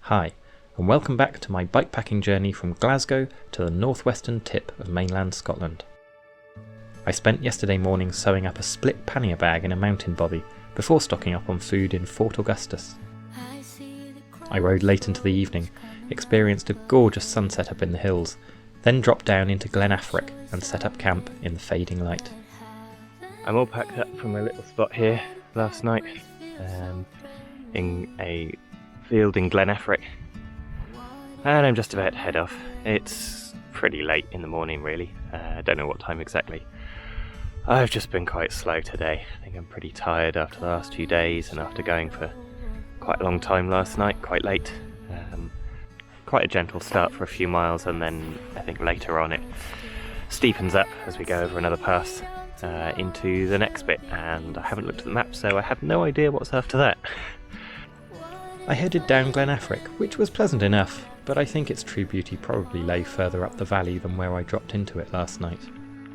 Hi, and welcome back to my bikepacking journey from Glasgow to the northwestern tip of mainland Scotland. I spent yesterday morning sewing up a split pannier bag in a mountain bothy before stocking up on food in Fort Augustus. I rode late into the evening, experienced a gorgeous sunset up in the hills, then dropped down into Glen Affric and set up camp in the fading light. I'm all packed up from my little spot here last night in a field in Glen Affric, and I'm just about to head off. It's pretty late in the morning really, I don't know what time exactly. I've just been quite slow today. I think I'm pretty tired after the last few days and after going for quite a long time last night, quite late. Quite a gentle start for a few miles, and then I think later on it steepens up as we go over another pass into the next bit, and I haven't looked at the map so I have no idea what's after that. I headed down Glen Affric, which was pleasant enough, but I think its true beauty probably lay further up the valley than where I dropped into it last night.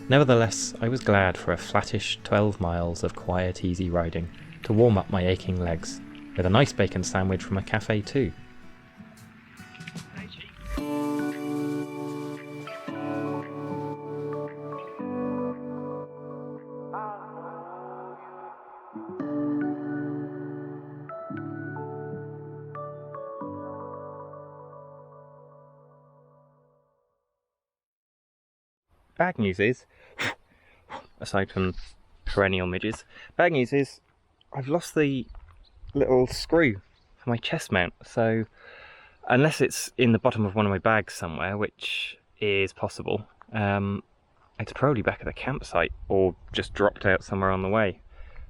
Nevertheless, I was glad for a flattish 12 miles of quiet, easy riding to warm up my aching legs, with a nice bacon sandwich from a cafe too. Bad news is, aside from perennial midges, bad news is I've lost the little screw for my chest mount, so unless it's in the bottom of one of my bags somewhere, which is possible, it's probably back at the campsite or just dropped out somewhere on the way.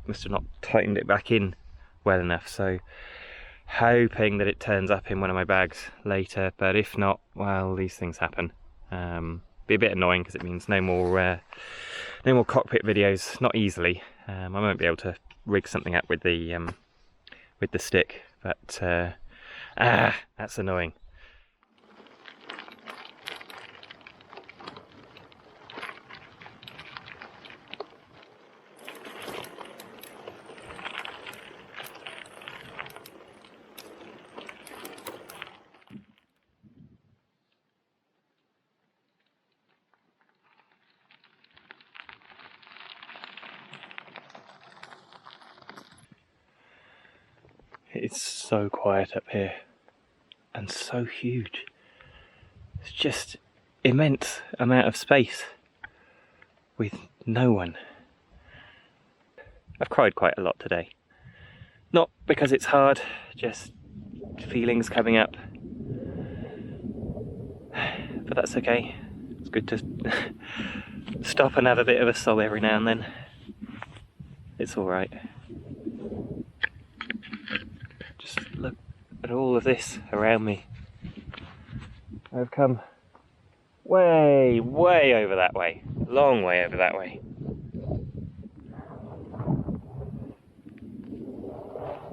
Must have not tightened it back in well enough, so hoping that it turns up in one of my bags later, but if not, well, these things happen. Be a bit annoying because it means no more cockpit videos, not easily. I won't be able to rig something up with the stick, but that's annoying. It's so quiet up here, and so huge. It's just immense amount of space with no one. I've cried quite a lot today. Not because it's hard, just feelings coming up. But that's okay. It's good to stop and have a bit of a sob every now and then. It's alright. Look at all of this around me. I've come way over that way. Long way over that way.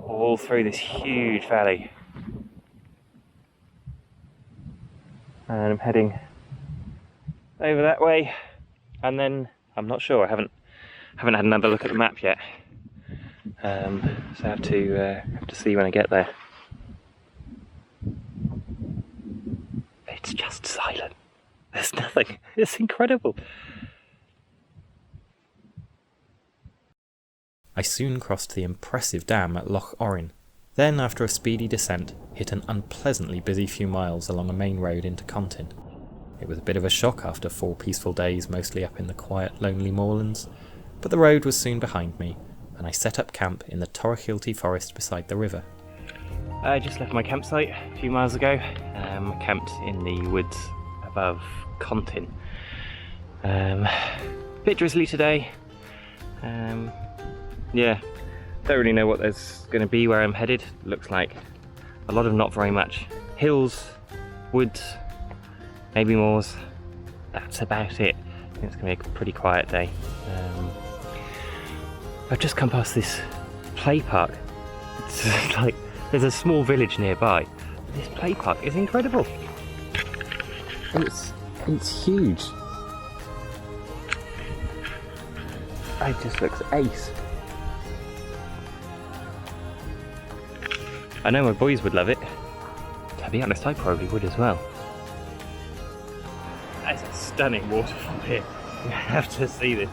All through this huge valley. And I'm heading over that way. And then, I'm not sure, I haven't had another look at the map yet. So I have to see when I get there. It's just silent. There's nothing. It's incredible. I soon crossed the impressive dam at Lochs Orrin. Then, after a speedy descent, hit an unpleasantly busy few miles along a main road into Contin. It was a bit of a shock after 4 peaceful days mostly up in the quiet, lonely moorlands, but the road was soon behind me, and I set up camp in the Torachilty forest beside the river. I just left my campsite a few miles ago. Camped in the woods above Contin. Bit drizzly today. Yeah, don't really know what there's going to be where I'm headed. Looks like a lot of not very much. Hills, woods, maybe moors. That's about it. I think it's going to be a pretty quiet day. I've just come past this play park. It's like there's a small village nearby. This play park is incredible. It's huge. It just looks ace. I know my boys would love it. To be honest, I probably would as well. That's a stunning waterfall here. You have to see this.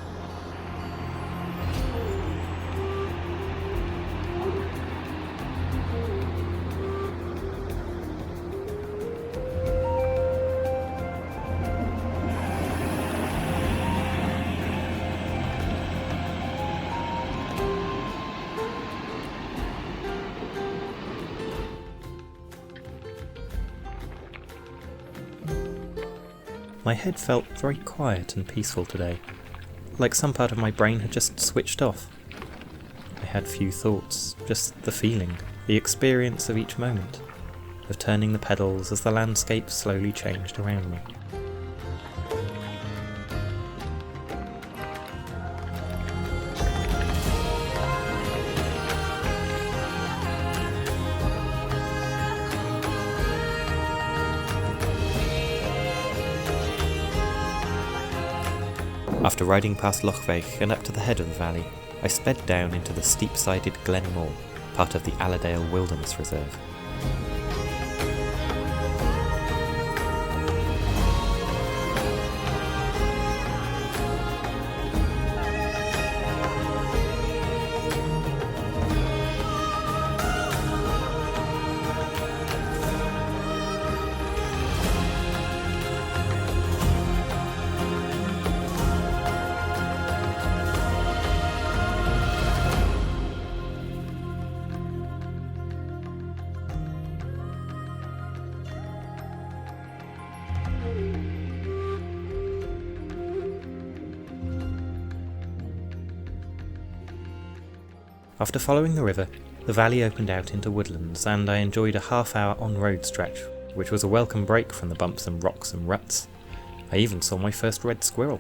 My head felt very quiet and peaceful today, like some part of my brain had just switched off. I had few thoughts, just the feeling, the experience of each moment, of turning the pedals as the landscape slowly changed around me. After riding past Loch Vaich and up to the head of the valley, I sped down into the steep-sided Glen Mor, part of the Alladale Wilderness Reserve. After following the river, the valley opened out into woodlands, and I enjoyed a half-hour on-road stretch, which was a welcome break from the bumps and rocks and ruts. I even saw my first red squirrel.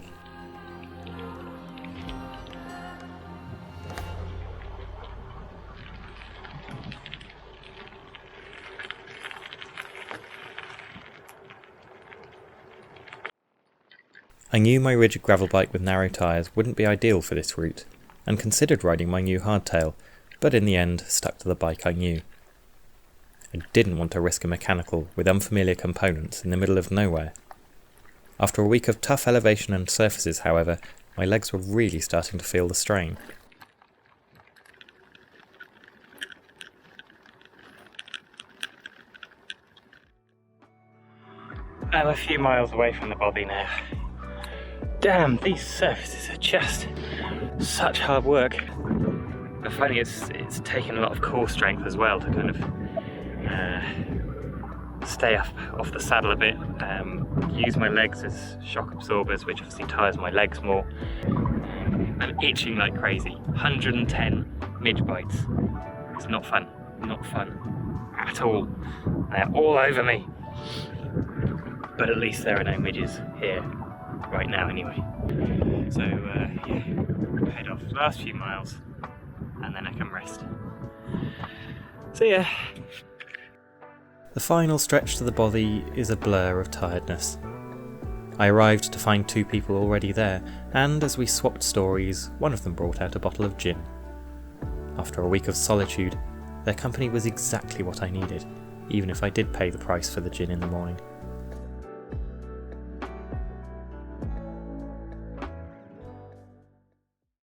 I knew my rigid gravel bike with narrow tyres wouldn't be ideal for this route, and considered riding my new hardtail, but in the end stuck to the bike I knew. I didn't want to risk a mechanical with unfamiliar components in the middle of nowhere. After a week of tough elevation and surfaces, however, my legs were really starting to feel the strain. I'm a few miles away from the Bothy now. Damn, these surfaces are just such hard work. I find it's taken a lot of core strength as well to kind of stay off the saddle a bit, use my legs as shock absorbers, which obviously tires my legs more. I'm itching like crazy. 110 midge bites. It's not fun at all. They're all over me. But at least there are no midges here right now anyway. So head off the last few miles and then I can rest. See ya. The final stretch to the Bothy is a blur of tiredness. I arrived to find two people already there, and as we swapped stories, one of them brought out a bottle of gin. After a week of solitude, their company was exactly what I needed, even if I did pay the price for the gin in the morning.